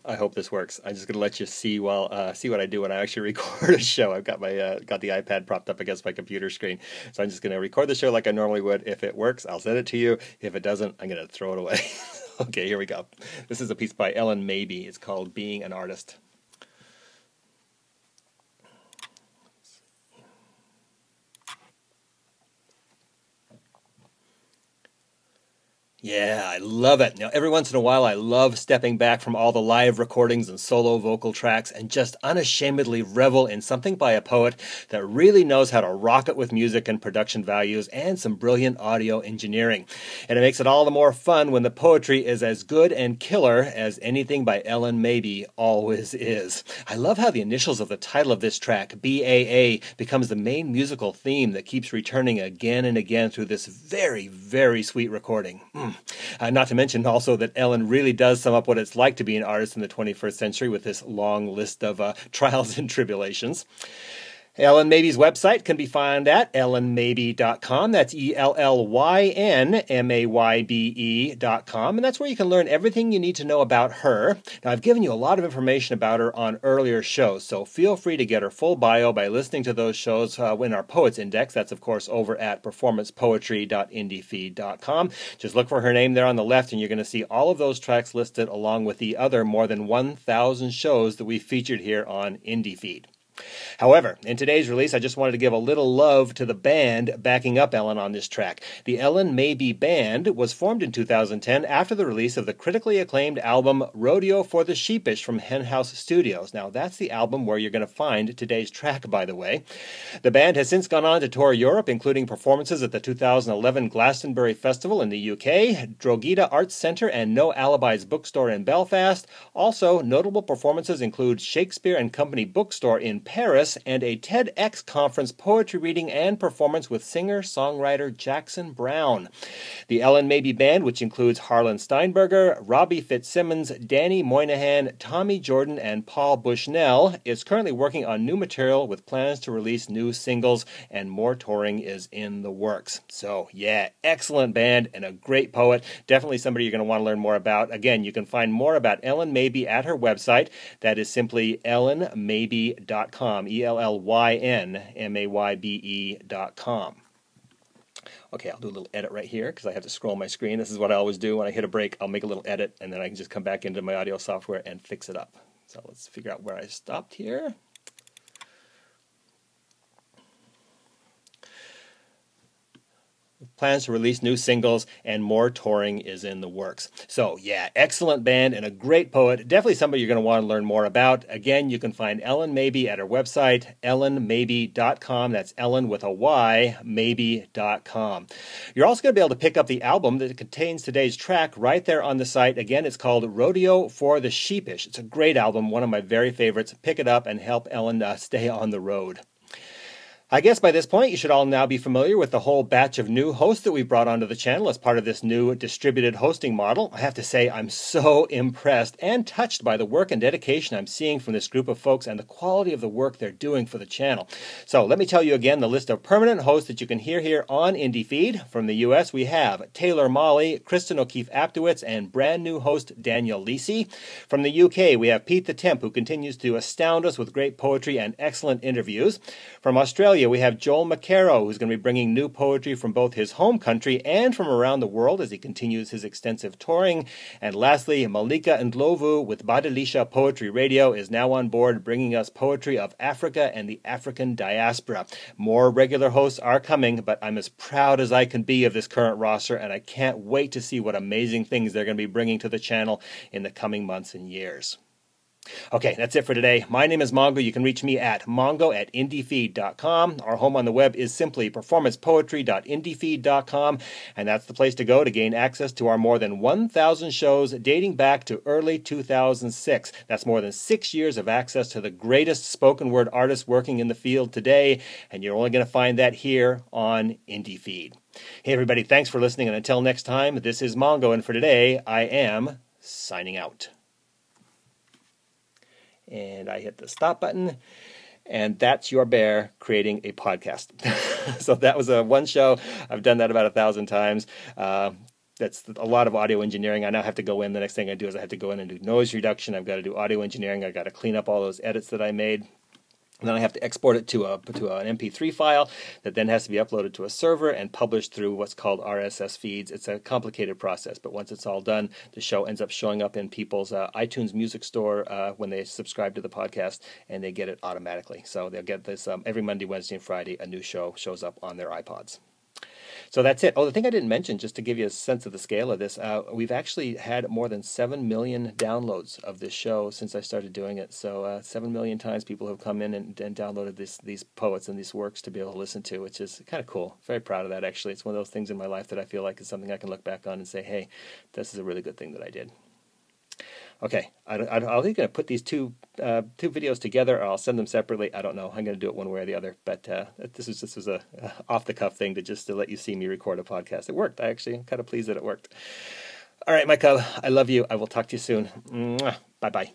I hope this works. I'm just going to let you see see what I do when I actually record a show. I've got my got the iPad propped up against my computer screen, so I'm just going to record the show like I normally would. If it works, I'll send it to you. If it doesn't, I'm going to throw it away. Okay, here we go. This is a piece by Ellen Mabey. It's called "Being an Artist." Yeah, I love it. Now, every once in a while, I love stepping back from all the live recordings and solo vocal tracks and just unashamedly revel in something by a poet that really knows how to rock it with music and production values and some brilliant audio engineering. And it makes it all the more fun when the poetry is as good and killer as anything by Ellen Mabey always is. I love how the initials of the title of this track, BAA, becomes the main musical theme that keeps returning again and again through this very, very sweet recording. Not to mention also that Ellen really does sum up what it's like to be an artist in the 21st century with this long list of trials and tribulations. Ellen Mabey's website can be found at ellenmaybe.com. That's ELLYNMAYBE.com. And that's where you can learn everything you need to know about her. Now, I've given you a lot of information about her on earlier shows, so feel free to get her full bio by listening to those shows in our Poets Index. That's, of course, over at performancepoetry.indiefeed.com. Just look for her name there on the left, and you're going to see all of those tracks listed along with the other more than 1,000 shows that we've featured here on IndieFeed. However, in today's release, I just wanted to give a little love to the band backing up Ellen on this track. The Ellen Mabey Band was formed in 2010 after the release of the critically acclaimed album Rodeo for the Sheepish from Henhouse Studios. Now, that's the album where you're going to find today's track, by the way. The band has since gone on to tour Europe, including performances at the 2011 Glastonbury Festival in the UK, Drogheda Arts Centre and No Alibis Bookstore in Belfast. Also, notable performances include Shakespeare and Company Bookstore in Paris, and a TEDx conference poetry reading and performance with singer-songwriter Jackson Browne. The Ellen Mabey Band, which includes Harlan Steinberger, Robbie Fitzsimmons, Danny Moynihan, Tommy Jordan, and Paul Bushnell, is currently working on new material with plans to release new singles, and more touring is in the works. So, yeah, excellent band and a great poet. Definitely somebody you're going to want to learn more about. Again, you can find more about Ellen Mabey at her website. That is simply ellenmaybe.com. ELLYNMAYBE.com. Okay, I'll do a little edit right here because I have to scroll my screen. This is what I always do. When I hit a break, I'll make a little edit, and then I can just come back into my audio software and fix it up. So let's figure out where I stopped here. Plans to release new singles, and more touring is in the works. So, yeah, excellent band and a great poet. Definitely somebody you're going to want to learn more about. Again, you can find Ellen Mabey at her website, ellenmaybe.com. That's Ellen with a Y, maybe.com. You're also going to be able to pick up the album that contains today's track right there on the site. Again, it's called Rodeo for the Sheepish. It's a great album, one of my very favorites. Pick it up and help Ellen stay on the road. I guess by this point, you should all now be familiar with the whole batch of new hosts that we've brought onto the channel as part of this new distributed hosting model. I have to say, I'm so impressed and touched by the work and dedication I'm seeing from this group of folks and the quality of the work they're doing for the channel. So let me tell you again the list of permanent hosts that you can hear here on IndieFeed. From the U.S., we have Taylor Molly, Kristen O'Keefe-Aptowitz, and brand new host Daniel Lisi. From the UK, we have Pete the Temp, who continues to astound us with great poetry and excellent interviews. From Australia, we have Joel McCarrow, who's going to be bringing new poetry from both his home country and from around the world as he continues his extensive touring. And lastly, Malika Ndlovu with Badilisha Poetry Radio is now on board, bringing us poetry of Africa and the African diaspora. More regular hosts are coming, but I'm as proud as I can be of this current roster, and I can't wait to see what amazing things they're going to be bringing to the channel in the coming months and years. Okay, that's it for today. My name is Mongo. You can reach me at mongo@indiefeed.com. Our home on the web is simply performancepoetry.indiefeed.com, and that's the place to go to gain access to our more than 1,000 shows dating back to early 2006. That's more than 6 years of access to the greatest spoken word artists working in the field today, and you're only going to find that here on IndieFeed. Hey everybody, thanks for listening, and until next time, this is Mongo, and for today, I am signing out. And I hit the stop button, and that's your bear creating a podcast. So that was one show. I've done that about 1,000 times. that's a lot of audio engineering. I now have to go in. The next thing I do is I have to go in and do noise reduction. I've got to do audio engineering. I've got to clean up all those edits that I made. And then I have to export it to an MP3 file that then has to be uploaded to a server and published through what's called RSS feeds. It's a complicated process, but once it's all done, the show ends up showing up in people's iTunes Music Store when they subscribe to the podcast, and they get it automatically. So they'll get this every Monday, Wednesday, and Friday. A new show shows up on their iPods. So that's it. Oh, the thing I didn't mention, just to give you a sense of the scale of this, we've actually had more than 7 million downloads of this show since I started doing it. So 7 million times people have come in and downloaded these poets and these works to be able to listen to, which is kind of cool. Very proud of that, actually. It's one of those things in my life that I feel like is something I can look back on and say, hey, this is a really good thing that I did. Okay, I'm either going to put these two videos together, or I'll send them separately. I don't know. I'm going to do it one way or the other. But this was a off the cuff thing to let you see me record a podcast. It worked. I'm kind of pleased that it worked. All right, my cub. I love you. I will talk to you soon. Bye bye.